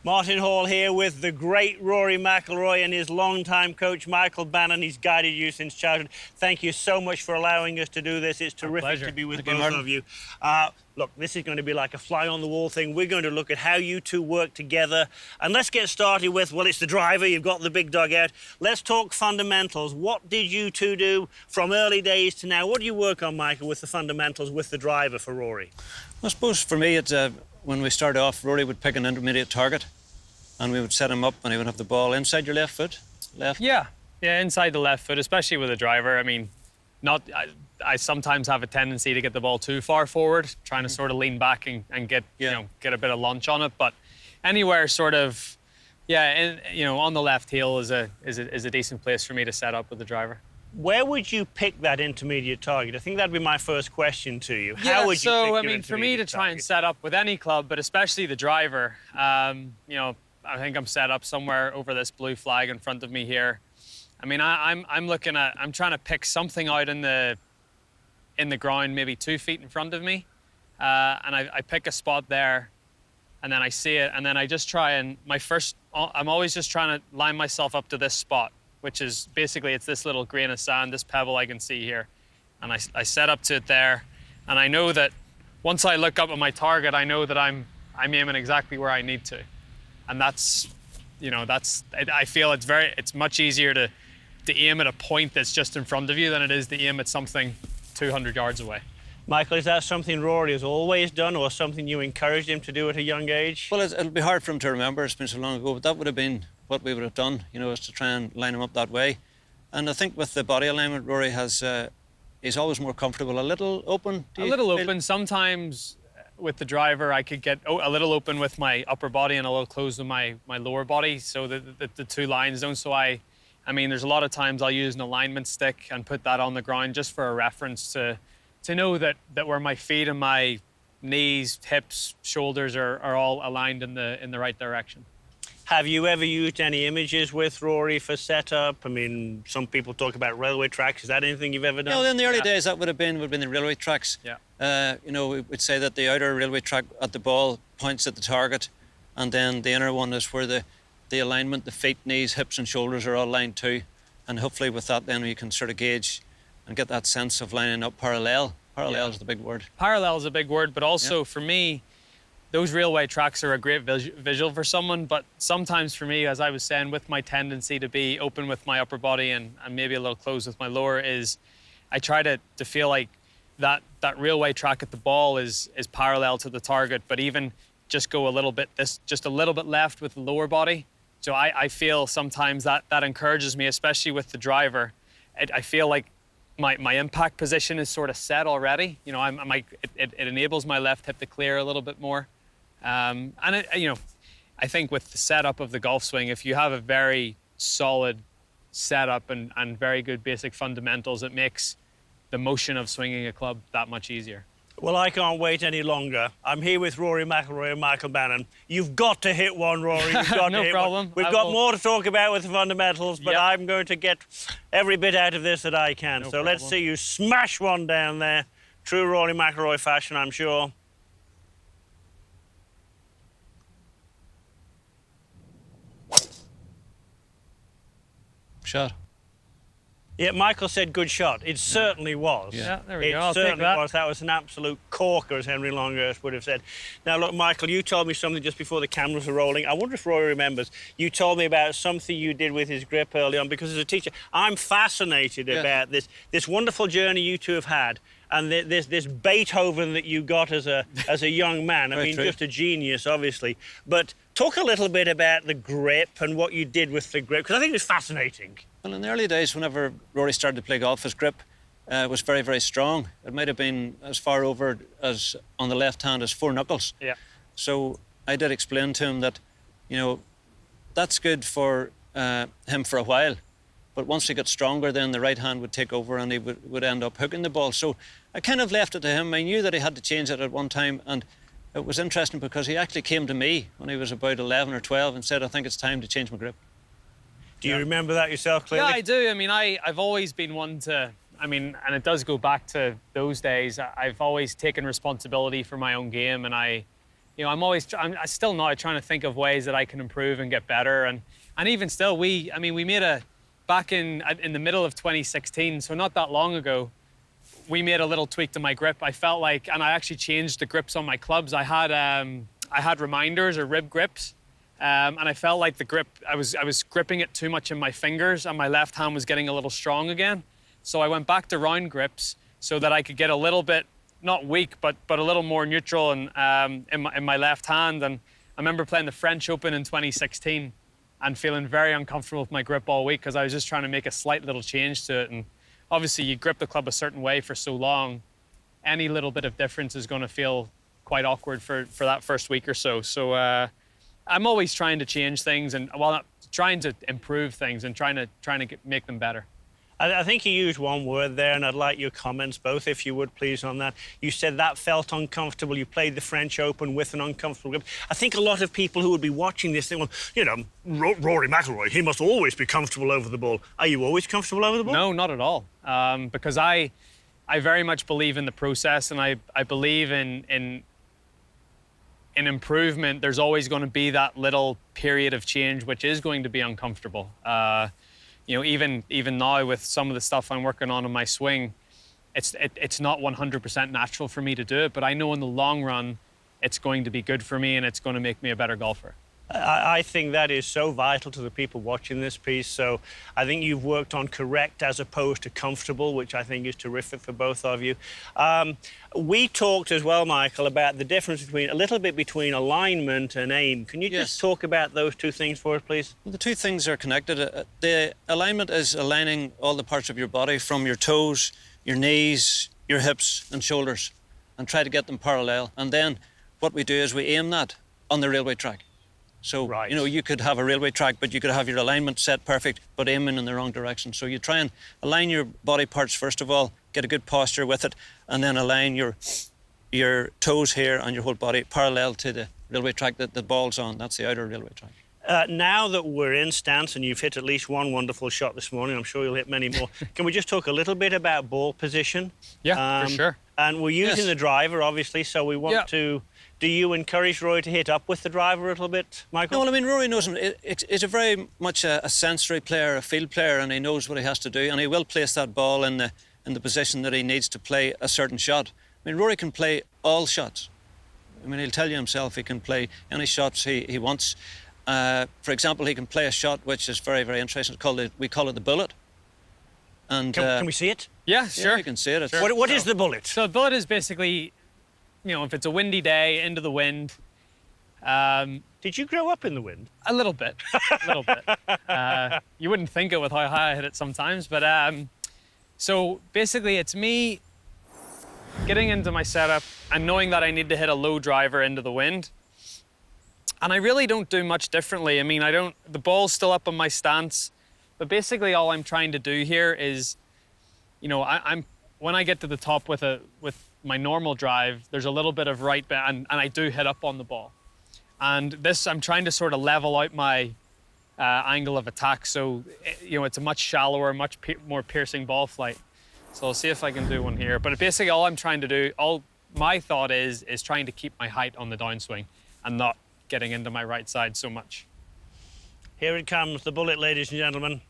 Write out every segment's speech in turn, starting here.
Martin Hall here with the great Rory McIlroy and his longtime coach, Michael Bannon. He's guided you since childhood. Thank you so much for allowing us to do this. It's terrific to be with both of you. Look, this is going to be like a fly-on-the-wall thing. We're going to look at how you two work together. And let's get started with, well, it's the driver. You've got the big dog out. Let's talk fundamentals. What did you two do from early days to now? What do you work on, Michael, with the fundamentals with the driver for Rory? I suppose for me, it's when we started off, Rory would pick an intermediate target and we would set him up and he would have the ball inside your left foot. Yeah, inside the left foot, especially with a driver. I mean, I sometimes have a tendency to get the ball too far forward, trying to sort of lean back and get get a bit of launch on it. But anywhere sort of, on the left heel is a decent place for me to set up with the driver. Where would you pick that intermediate target? I think that'd be my first question to you. How would you pick your intermediate for me to try and set up with any club, but especially the driver, I think I'm set up somewhere over this blue flag in front of me here. I mean, I'm trying to pick something out in the ground, maybe 2 feet in front of me, and I pick a spot there, and then I see it, and then I just try and I'm always just trying to line myself up to this spot, which is basically it's this little grain of sand, this pebble I can see here, and I set up to it there, and I know that once I look up at my target, I know that I'm aiming exactly where I need to, and I feel it's much easier to aim at a point that's just in front of you than it is to aim at something 200 yards away. Michael, is that something Rory has always done or something you encouraged him to do at a young age? Well, it'll be hard for him to remember. It's been so long ago, but that would have been what we would have done, is to try and line him up that way. And I think with the body alignment, Rory he's always more comfortable, a little open. A little open. Sometimes with the driver, I could get a little open with my upper body and a little closed with my lower body, so that the two lines don't. So I mean, there's a lot of times I'll use an alignment stick and put that on the ground just for a reference to know that where my feet and my knees, hips, shoulders are all aligned in the right direction. Have you ever used any images with Rory for setup? I mean, some people talk about railway tracks. Is that anything you've ever done? No, in the early days, that would have been the railway tracks. Yeah. We would say that the outer railway track at the ball points at the target, and then the inner one is where the alignment, the feet, knees, hips and shoulders are all lined too. And hopefully with that then you can sort of gauge and get that sense of lining up parallel. Parallel is the big word. Parallel is a big word, but also for me, those railway tracks are a great visual for someone, but sometimes for me, as I was saying, with my tendency to be open with my upper body and maybe a little closed with my lower, is I try to feel like that railway track at the ball is parallel to the target, but even just go a little bit left with the lower body. So I feel sometimes that encourages me, especially with the driver. I feel like my impact position is sort of set already. It enables my left hip to clear a little bit more. I think with the setup of the golf swing, if you have a very solid setup and very good basic fundamentals, it makes the motion of swinging a club that much easier. Well, I can't wait any longer. I'm here with Rory McIlroy and Michael Bannon. You've got to hit one, Rory. You've got no to hit problem. One. We've got more to talk about with the fundamentals, but I'm going to get every bit out of this that I can. So let's see you smash one down there. True Rory McIlroy fashion, I'm sure. Shot. Yeah, Michael said good shot. It certainly was. Yeah, there we go. I'll It certainly take that. was. That was an absolute corker, as Henry Longhurst would have said. Now, look, Michael, you told me something just before the cameras were rolling. I wonder if Rory remembers. You told me about something you did with his grip early on, because as a teacher, I'm fascinated about this wonderful journey you two have had, and this Beethoven that you got as a young man. I mean, just a genius, obviously. But talk a little bit about the grip and what you did with the grip, because I think it's fascinating. Well, in the early days, whenever Rory started to play golf, his grip was very, very strong. It might have been as far over as on the left hand as 4 knuckles. Yeah. So I did explain to him that, that's good for him for a while. But once he got stronger, then the right hand would take over and he would end up hooking the ball. So I kind of left it to him. I knew that he had to change it at one time, and it was interesting because he actually came to me when he was about 11 or 12 and said, I think it's time to change my grip. Do you remember that yourself, clearly? Yeah, I do. I mean, I've always been one to, and it does go back to those days. I've always taken responsibility for my own game, and I I'm still now trying to think of ways that I can improve and get better. And even still, we made back in the middle of 2016, so not that long ago, we made a little tweak to my grip. I felt like, and I actually changed the grips on my clubs. I had reminders or rib grips. And I felt like the grip, I was gripping it too much in my fingers, and my left hand was getting a little strong again. So I went back to round grips so that I could get a little bit, not weak, but a little more neutral in my left hand. And I remember playing the French Open in 2016 and feeling very uncomfortable with my grip all week because I was just trying to make a slight little change to it. And obviously you grip the club a certain way for so long, any little bit of difference is going to feel quite awkward for that first week or so. So I'm always trying to change things and trying to improve things and trying to make them better. I think you used one word there, and I'd like your comments, both, if you would, please, on that. You said that felt uncomfortable. You played the French Open with an uncomfortable grip. I think a lot of people who would be watching this, they want, Rory McIlroy, he must always be comfortable over the ball. Are you always comfortable over the ball? No, not at all. Because I very much believe in the process, and I believe in improvement. There's always going to be that little period of change which is going to be uncomfortable. Even now with some of the stuff I'm working on in my swing, it's not 100% natural for me to do it, but I know in the long run it's going to be good for me and it's going to make me a better golfer. I think that is so vital to the people watching this piece. So I think you've worked on correct as opposed to comfortable, which I think is terrific for both of you. We talked as well, Michael, about the difference a little bit between alignment and aim. Can you just talk about those two things for us, please? Well, the two things are connected. The alignment is aligning all the parts of your body from your toes, your knees, your hips and shoulders, and try to get them parallel. And then what we do is we aim that on the railway track. So, you could have a railway track, but you could have your alignment set perfect, but aiming in the wrong direction. So you try and align your body parts, first of all, get a good posture with it, and then align your toes here and your whole body parallel to the railway track that the ball's on. That's the outer railway track. Now that we're in stance and you've hit at least one wonderful shot this morning, I'm sure you'll hit many more, can we just talk a little bit about ball position? Yeah, for sure. And we're using the driver, obviously, so we want to... Do you encourage Rory to hit up with the driver a little bit, Michael? No, well, I mean, Rory knows him. He's a very much a sensory player, a field player, and he knows what he has to do, and he will place that ball in the position that he needs to play a certain shot. I mean, Rory can play all shots. I mean, he'll tell you himself he can play any shots he wants. For example, he can play a shot which is very, very interesting. We call it the bullet. And can we see it? Yeah, sure. Yeah, you can see it. Sure. What is the bullet? So the bullet is basically, if it's a windy day, into the wind. Did you grow up in the wind? A little bit, a little bit. You wouldn't think it with how high I hit it sometimes, but so basically it's me getting into my setup and knowing that I need to hit a low driver into the wind. And I really don't do much differently. I mean, the ball's still up on my stance, but basically all I'm trying to do here is, when I get to the top with my normal drive, there's a little bit of right and I do hit up on the ball. And this, I'm trying to sort of level out my angle of attack. So, it's a much shallower, much more piercing ball flight. So I'll see if I can do one here. But basically all I'm trying to do, my thought is trying to keep my height on the downswing and not getting into my right side so much. Here it comes, the bullet, ladies and gentlemen.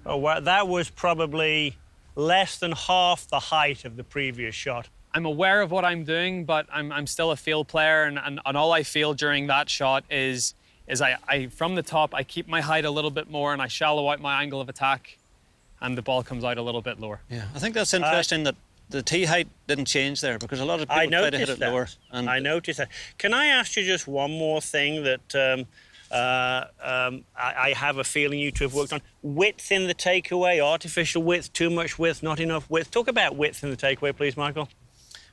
Oh, wow, that was probably less than half the height of the previous shot. I'm aware of what I'm doing, but I'm still a field player, and all I feel during that shot is I from the top, I keep my height a little bit more and I shallow out my angle of attack, and the ball comes out a little bit lower. Yeah, I think that's interesting that the tee height didn't change there, because a lot of people try to hit it lower. And I noticed that. Can I ask you just one more thing that I have a feeling you two have worked on? Width in the takeaway, artificial width, too much width, not enough width. Talk about width in the takeaway, please, Michael.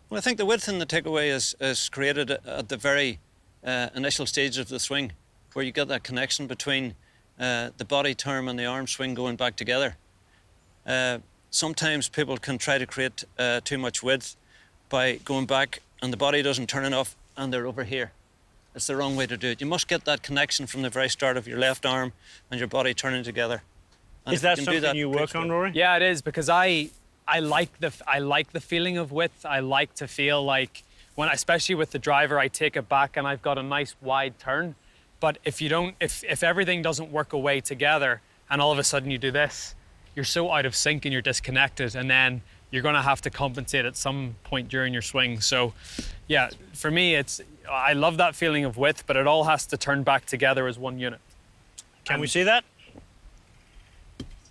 Well, I think the width in the takeaway is created at the very initial stage of the swing, where you get that connection between the body term and the arm swing going back together. Sometimes people can try to create too much width by going back and the body doesn't turn enough and they're over here. It's the wrong way to do it. You must get that connection from the very start of your left arm and your body turning together. And is that something you work on, Rory? Yeah, it is, because I like the feeling of width. I like to feel like especially with the driver, I take it back and I've got a nice wide turn. But if everything doesn't work away together and all of a sudden you do this, you're so out of sync and you're disconnected, and then you're going to have to compensate at some point during your swing. So, yeah, for me, I love that feeling of width, but it all has to turn back together as one unit. Can we see that?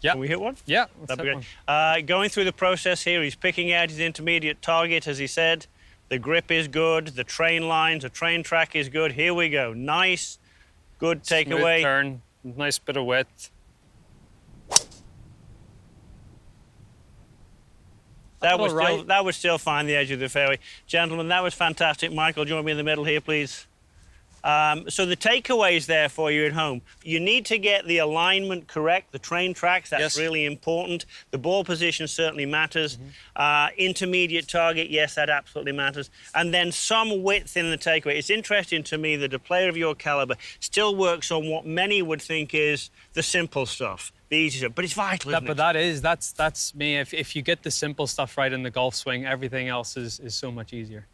Yeah. Can we hit one? Yeah. That'd be great. Going through the process here, he's picking out his intermediate target, as he said. The grip is good. The train lines, the train track is good. Here we go. Nice, good takeaway. Smooth turn, nice bit of width. That would still find the edge of the fairway. Gentlemen, that was fantastic. Michael, join me in the middle here, please. So the takeaways there for you at home. You need to get the alignment correct, the train tracks, that's really important. The ball position certainly matters. Intermediate target, yes, that absolutely matters. And then some width in the takeaway. It's interesting to me that a player of your caliber still works on what many would think is the simple stuff, the easy stuff, but it's vital, isn't it? But that's me. If you get the simple stuff right in the golf swing, everything else is so much easier.